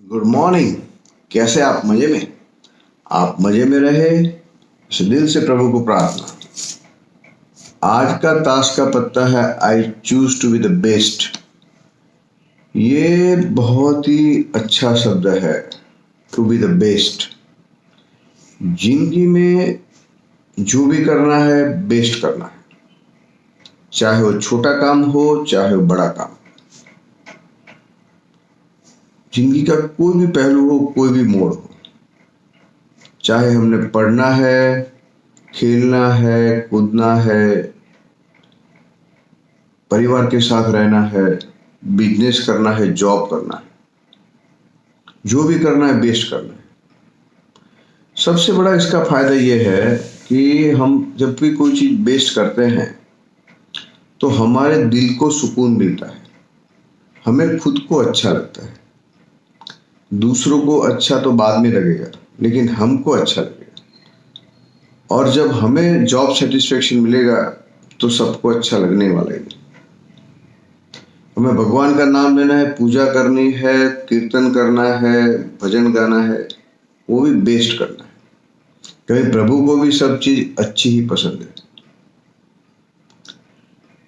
Good morning. कैसे आप मजे में? आप मजे में रहे, इस दिल से प्रभु को प्रार्थना। आज का ताश का पत्ता है I choose to be the best. ये बहुत ही अच्छा शब्द है, टू बी द बेस्ट। जिंदगी में जो भी करना है बेस्ट करना है, चाहे वो छोटा काम हो चाहे वो बड़ा काम। जिंदगी का कोई भी पहलू हो, कोई भी मोड़ हो, चाहे हमने पढ़ना है, खेलना है, कूदना है, परिवार के साथ रहना है, बिजनेस करना है, जॉब करना है, जो भी करना है बेस्ट करना है। सबसे बड़ा इसका फायदा ये है कि हम जब भी कोई चीज बेस्ट करते हैं तो हमारे दिल को सुकून मिलता है, हमें खुद को अच्छा लगता है। दूसरों को अच्छा तो बाद में लगेगा, लेकिन हमको अच्छा लगेगा। और जब हमें जॉब सेटिस्फेक्शन मिलेगा तो सबको अच्छा लगने वाला है। हमें भगवान का नाम लेना है, पूजा करनी है, कीर्तन करना है, भजन गाना है, वो भी बेस्ट करना है। कभी प्रभु को भी सब चीज अच्छी ही पसंद है।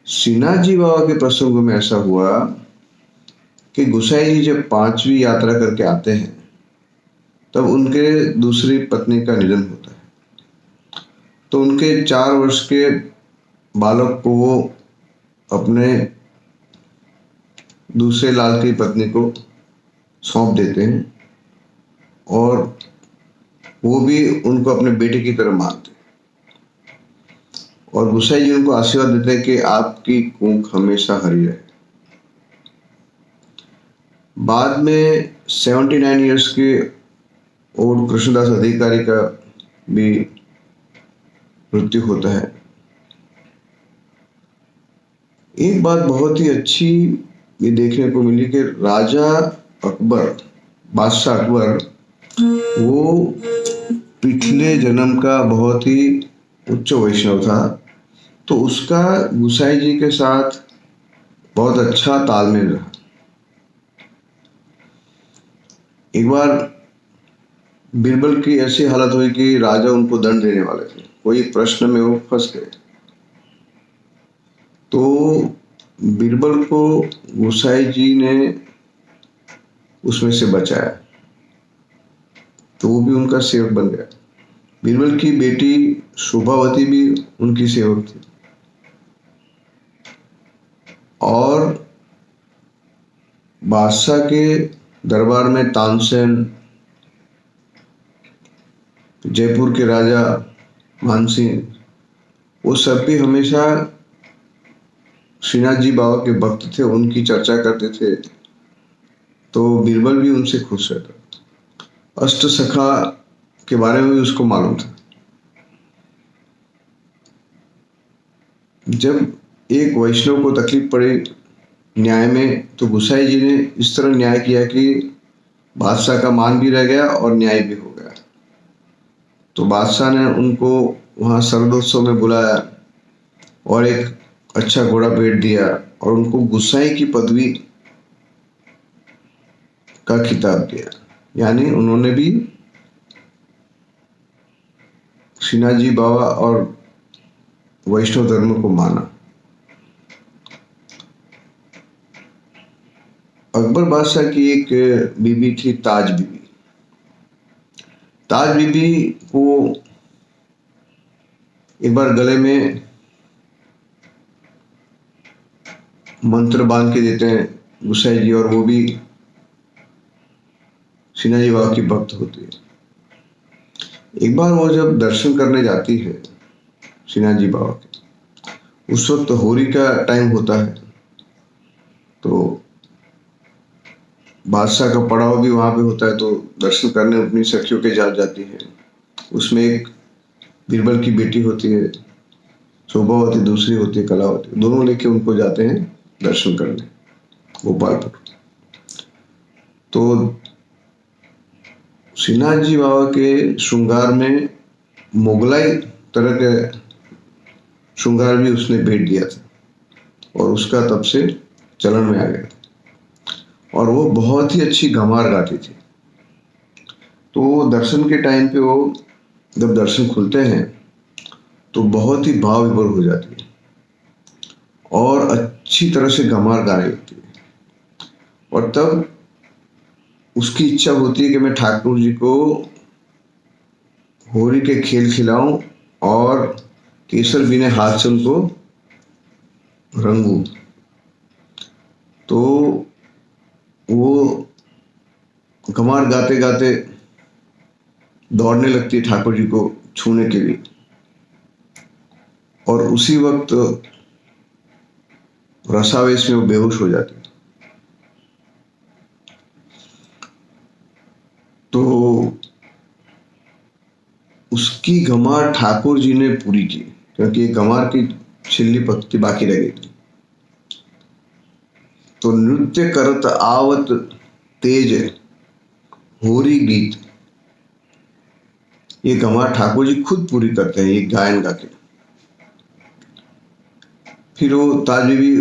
श्रीनाथ जी बाबा के प्रसंगों में ऐसा हुआ कि गुसाई जी जब 5वीं यात्रा करके आते हैं तब उनके दूसरी पत्नी का निधन होता है। तो उनके 4 वर्ष के बालक को वो अपने दूसरे लाल की पत्नी को सौंप देते हैं और वो भी उनको अपने बेटे की तरह मानते हैं। और गुसाई जी उनको आशीर्वाद देते हैं कि आपकी कूख हमेशा हरी रहे। बाद में 79 ईयर्स के ओल्ड कृष्णदास अधिकारी का भी मृत्यु होता है। एक बात बहुत ही अच्छी ये देखने को मिली कि राजा अकबर, बादशाह अकबर, वो पिछले जन्म का बहुत ही उच्च वैष्णव था। तो उसका गुसाई जी के साथ बहुत अच्छा तालमेल रहा। एक बार बीरबल की ऐसी हालत हुई कि राजा उनको दंड देने वाले थे, कोई प्रश्न में वो फंस गए। तो बीरबल को गुसाई जी ने उसमें से बचाया, तो वो भी उनका सेवक बन गया। बीरबल की बेटी शोभावती भी उनकी सेवक थी। और बादशाह के दरबार में तानसेन, जयपुर के राजा मानसिंह, वो सब भी हमेशा श्रीनाथ जी बाबा के भक्त थे, उनकी चर्चा करते थे। तो बीरबल भी उनसे खुश रहता। अष्ट सखा के बारे में भी उसको मालूम था। जब एक वैष्णव को तकलीफ पड़ी न्याय में, तो गुसाई जी ने इस तरह न्याय किया कि बादशाह का मान भी रह गया और न्याय भी हो गया। तो बादशाह ने उनको वहाँ शरदोत्सव में बुलाया और एक अच्छा घोड़ा भेंट दिया और उनको गुसाई की पदवी का खिताब दिया। यानी उन्होंने भी श्रीनाथ जी बाबा और वैष्णव धर्म को माना। अकबर बादशाह की एक बीबी थी, ताज बीबी। ताज बीबी को एक बार गले में मंत्र बांध के देते हैं गुसाई जी, और वो भी श्रीनाथ जी बाबा की भक्त होती है। एक बार वो जब दर्शन करने जाती है श्रीनाथ जी बाबा के, उस वक्त होली का टाइम होता है। तो बादशाह का पड़ाव भी वहां पे होता है, तो दर्शन करने अपनी सखियों के साथ जाती है। उसमें एक बीरबल की बेटी होती है, शोभावती, दूसरी होती है कलावती, दोनों लेके उनको जाते हैं दर्शन करने गोपालपुर। तो श्रीनाथ जी बाबा के श्रृंगार में मुगलाई तरह के श्रृंगार भी उसने भेंट दिया था और उसका तब से चलन में आ गया। और वो बहुत ही अच्छी गंवार गाती थी। तो दर्शन के टाइम पे वो जब दर्शन खुलते हैं तो बहुत ही भाव विभोर हो जाती है और अच्छी तरह से गंवार गाने लगती है। और तब उसकी इच्छा होती है कि मैं ठाकुर जी को होली के खेल खिलाऊं और केसर बीने हाथ से उनको रंगूं। तो वो गंवार गाते गाते दौड़ने लगती है ठाकुर जी को छूने के लिए, और उसी वक्त रसावेश में वो बेहोश हो जाती है। तो उसकी गंवार ठाकुर जी ने पूरी की, क्योंकि गंवार की छिल्ली पत्ती बाकी रह गई थी। तो नृत्य करत आवत तेज होरी गीत, ये गंवार ठाकुर जी खुद पूरी करते हैं ये गायन गा के। फिर वो ताज बीबी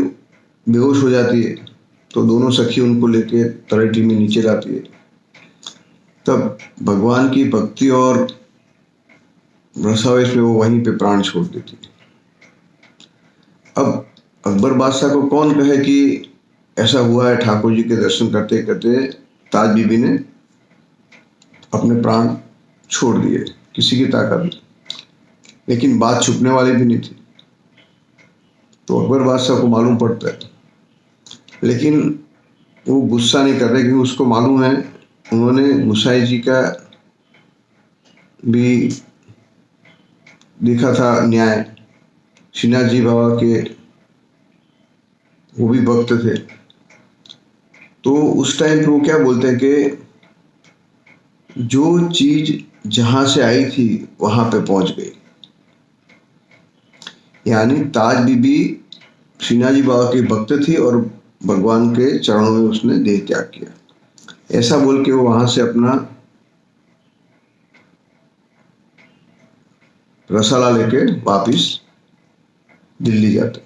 बेहोश हो जाती है, तो दोनों सखी उनको लेके तलहटी में नीचे लाती है। तब भगवान की भक्ति और रसावेश में वो वहीं पे प्राण छोड़ देती है। अब अकबर बादशाह को कौन कहे कि ऐसा हुआ है, ठाकुर जी के दर्शन करते करते ताज बीबी ने अपने प्राण छोड़ दिए, किसी की ताकत नहीं। लेकिन बात छुपने वाली भी नहीं थी, तो अकबर बादशाह को मालूम पड़ता है, लेकिन वो गुस्सा नहीं कर रहे, क्योंकि उसको मालूम है उन्होंने गुसाई जी का भी देखा था न्याय, श्रीनाथ जी बाबा के वो भी भक्त थे। तो उस टाइम पे वो क्या बोलते हैं कि जो चीज जहां से आई थी वहां पे पहुंच गई। यानी ताज बीबी श्रीनाथ जी बाबा की भक्त थी और भगवान के चरणों में उसने देह त्याग किया, ऐसा बोल के वो वहां से अपना रसाला लेके वापिस दिल्ली जाता है।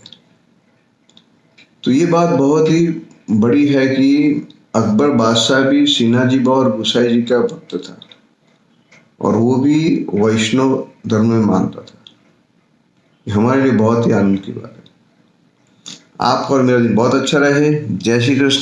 तो ये बात बहुत ही बड़ी है कि अकबर बादशाह भी श्रीनाथ जी बाबा और गुसाई जी का भक्त था, और वो भी वैष्णव धर्म में मानता था। ये हमारे लिए बहुत ही आनंद की बात है। आपका और मेरा दिन बहुत अच्छा रहे। जय श्री कृष्ण।